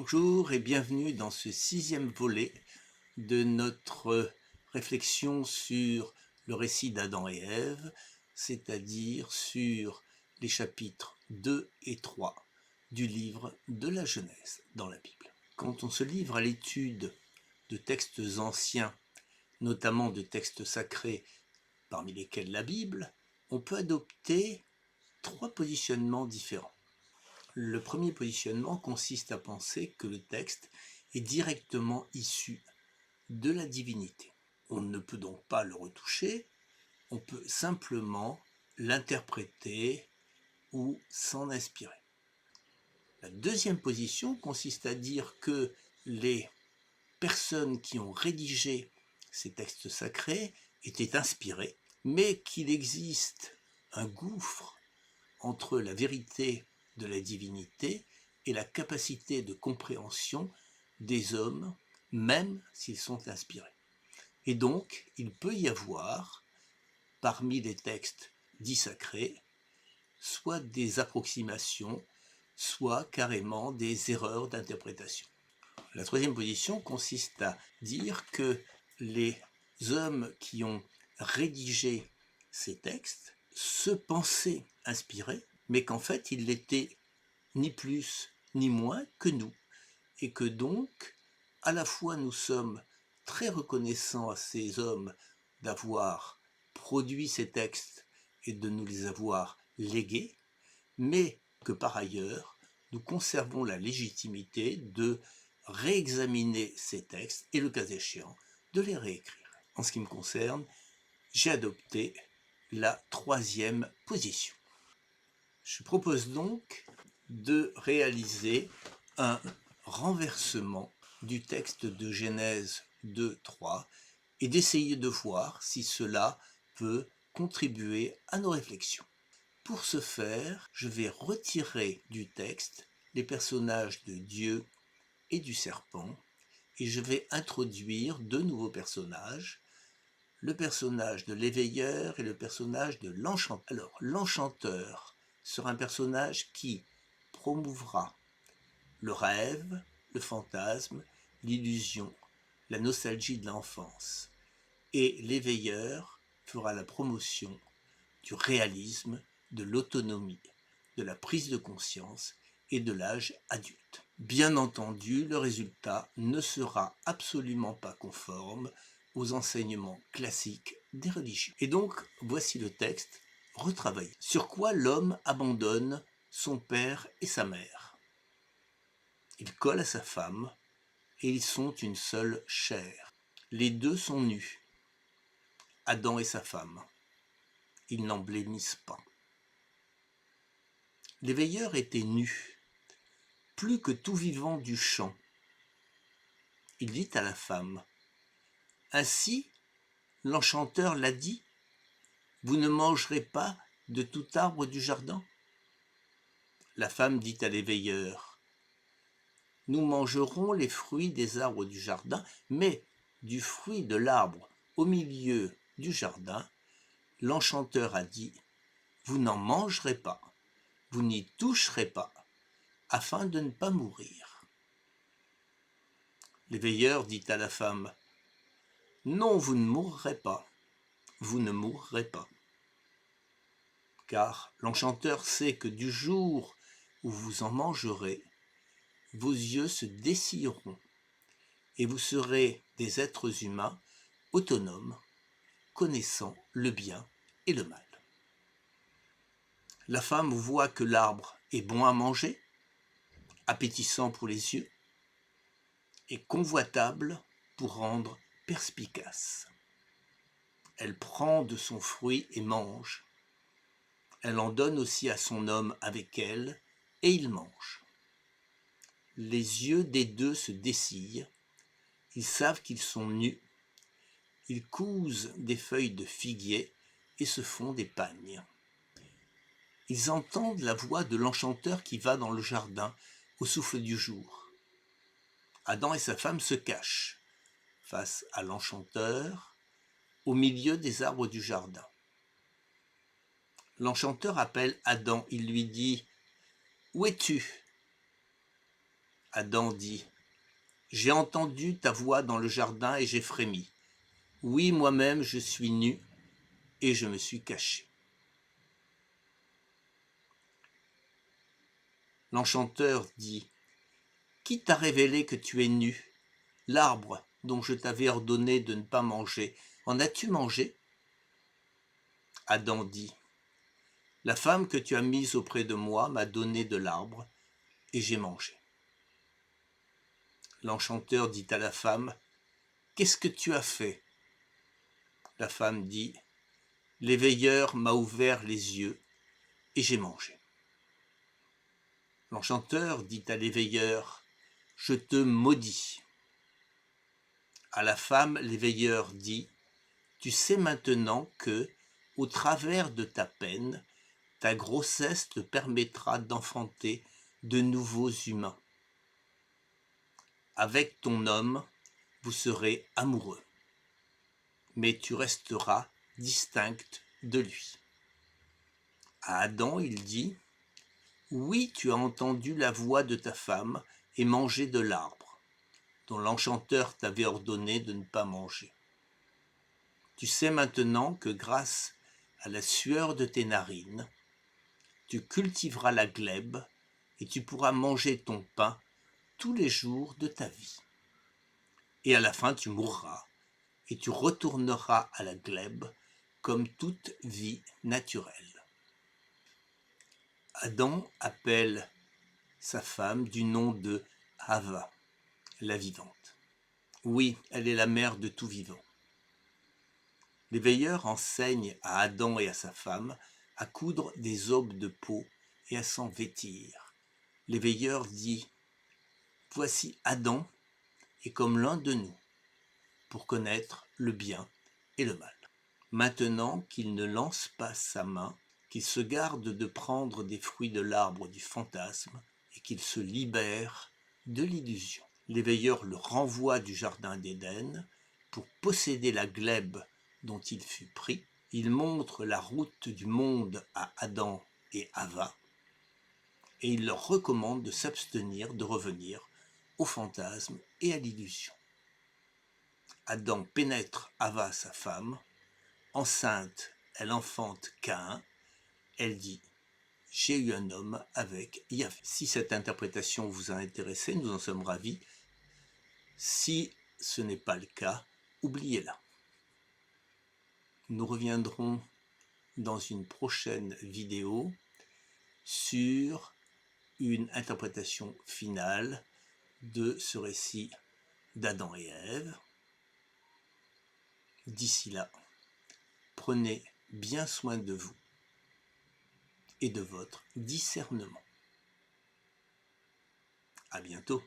Bonjour et bienvenue dans ce 6e volet de notre réflexion sur le récit d'Adam et Ève, c'est-à-dire sur les chapitres 2 et 3 du livre de la Genèse dans la Bible. Quand on se livre à l'étude de textes anciens, notamment de textes sacrés parmi lesquels la Bible, on peut adopter 3 positionnements différents. Le premier positionnement consiste à penser que le texte est directement issu de la divinité. On ne peut donc pas le retoucher, on peut simplement l'interpréter ou s'en inspirer. La deuxième position consiste à dire que les personnes qui ont rédigé ces textes sacrés étaient inspirées, mais qu'il existe un gouffre entre la vérité de la divinité et la capacité de compréhension des hommes, même s'ils sont inspirés. Et donc, il peut y avoir, parmi les textes dits sacrés, soit des approximations, soit carrément des erreurs d'interprétation. La troisième position consiste à dire que les hommes qui ont rédigé ces textes se pensaient inspirés, mais qu'en fait, ils l'étaient ni plus ni moins que nous, et que donc, à la fois nous sommes très reconnaissants à ces hommes d'avoir produit ces textes et de nous les avoir légués, mais que par ailleurs, nous conservons la légitimité de réexaminer ces textes et, le cas échéant, de les réécrire. En ce qui me concerne, j'ai adopté la troisième position. Je propose donc de réaliser un renversement du texte de Genèse 2:3 et d'essayer de voir si cela peut contribuer à nos réflexions. Pour ce faire, je vais retirer du texte les personnages de Dieu et du serpent et je vais introduire deux nouveaux personnages, le personnage de l'éveilleur et le personnage de l'enchanteur. Alors, l'enchanteur sera un personnage qui promouvra le rêve, le fantasme, l'illusion, la nostalgie de l'enfance. Et l'éveilleur fera la promotion du réalisme, de l'autonomie, de la prise de conscience et de l'âge adulte. Bien entendu, le résultat ne sera absolument pas conforme aux enseignements classiques des religions. Et donc, voici le texte retravaillé. Sur quoi l'homme abandonne son père et sa mère. Il colle à sa femme et ils sont une seule chair. Les deux sont nus, Adam et sa femme. Ils n'en blêmissent pas. L'éveilleur était nu, plus que tout vivant du champ. Il dit à la femme, « Ainsi, l'enchanteur l'a dit, vous ne mangerez pas de tout arbre du jardin ?» La femme dit à l'éveilleur, « Nous mangerons les fruits des arbres du jardin, mais du fruit de l'arbre au milieu du jardin, l'enchanteur a dit, vous n'en mangerez pas, vous n'y toucherez pas, afin de ne pas mourir. » L'éveilleur dit à la femme, « Non, vous ne mourrez pas, vous ne mourrez pas. Car l'enchanteur sait que du jour où vous en mangerez, vos yeux se dessilleront et vous serez des êtres humains autonomes, connaissant le bien et le mal. » La femme voit que l'arbre est bon à manger, appétissant pour les yeux, et convoitable pour rendre perspicace. Elle prend de son fruit et mange. Elle en donne aussi à son homme avec elle, et ils mangent. Les yeux des deux se dessillent, ils savent qu'ils sont nus, ils cousent des feuilles de figuier et se font des pagnes. Ils entendent la voix de l'enchanteur qui va dans le jardin au souffle du jour. Adam et sa femme se cachent face à l'enchanteur au milieu des arbres du jardin. L'enchanteur appelle Adam, il lui dit « Où es-tu » Adam dit, « J'ai entendu ta voix dans le jardin et j'ai frémi. Oui, moi-même je suis nu et je me suis caché. » L'enchanteur dit, « Qui t'a révélé que tu es nu? L'arbre dont je t'avais ordonné de ne pas manger, en as-tu mangé? » Adam dit, « La femme que tu as mise auprès de moi m'a donné de l'arbre et j'ai mangé. » L'enchanteur dit à la femme, « Qu'est-ce que tu as fait? » La femme dit, « L'éveilleur m'a ouvert les yeux et j'ai mangé. » L'enchanteur dit à l'éveilleur, « Je te maudis. » À la femme, l'éveilleur dit, « Tu sais maintenant que, au travers de ta peine, ta grossesse te permettra d'enfanter de nouveaux humains. Avec ton homme, vous serez amoureux, mais tu resteras distincte de lui. » À Adam, il dit, « Oui, tu as entendu la voix de ta femme et mangé de l'arbre, dont l'enchanteur t'avait ordonné de ne pas manger. Tu sais maintenant que grâce à la sueur de tes narines, tu cultiveras la glèbe et tu pourras manger ton pain tous les jours de ta vie. Et à la fin, tu mourras et tu retourneras à la glèbe comme toute vie naturelle. » Adam appelle sa femme du nom de Hava, la vivante. Oui, elle est la mère de tout vivant. L'éveilleur enseigne à Adam et à sa femme à coudre des aubes de peau et à s'en vêtir. L'éveilleur dit, « Voici Adam est comme l'un de nous pour connaître le bien et le mal. Maintenant qu'il ne lance pas sa main, qu'il se garde de prendre des fruits de l'arbre du fantasme et qu'il se libère de l'illusion. » L'éveilleur le renvoie du jardin d'Éden pour posséder la glèbe dont il fut pris. Il montre la route du monde à Adam et Hava et il leur recommande de s'abstenir de revenir au fantasme et à l'illusion. Adam pénètre Hava, sa femme. Enceinte, elle enfante Caïn. Elle dit, « J'ai eu un homme avec Yahvé. » Si cette interprétation vous a intéressé, nous en sommes ravis. Si ce n'est pas le cas, oubliez-la. Nous reviendrons dans une prochaine vidéo sur une interprétation finale de ce récit d'Adam et Ève. D'ici là, prenez bien soin de vous et de votre discernement. À bientôt.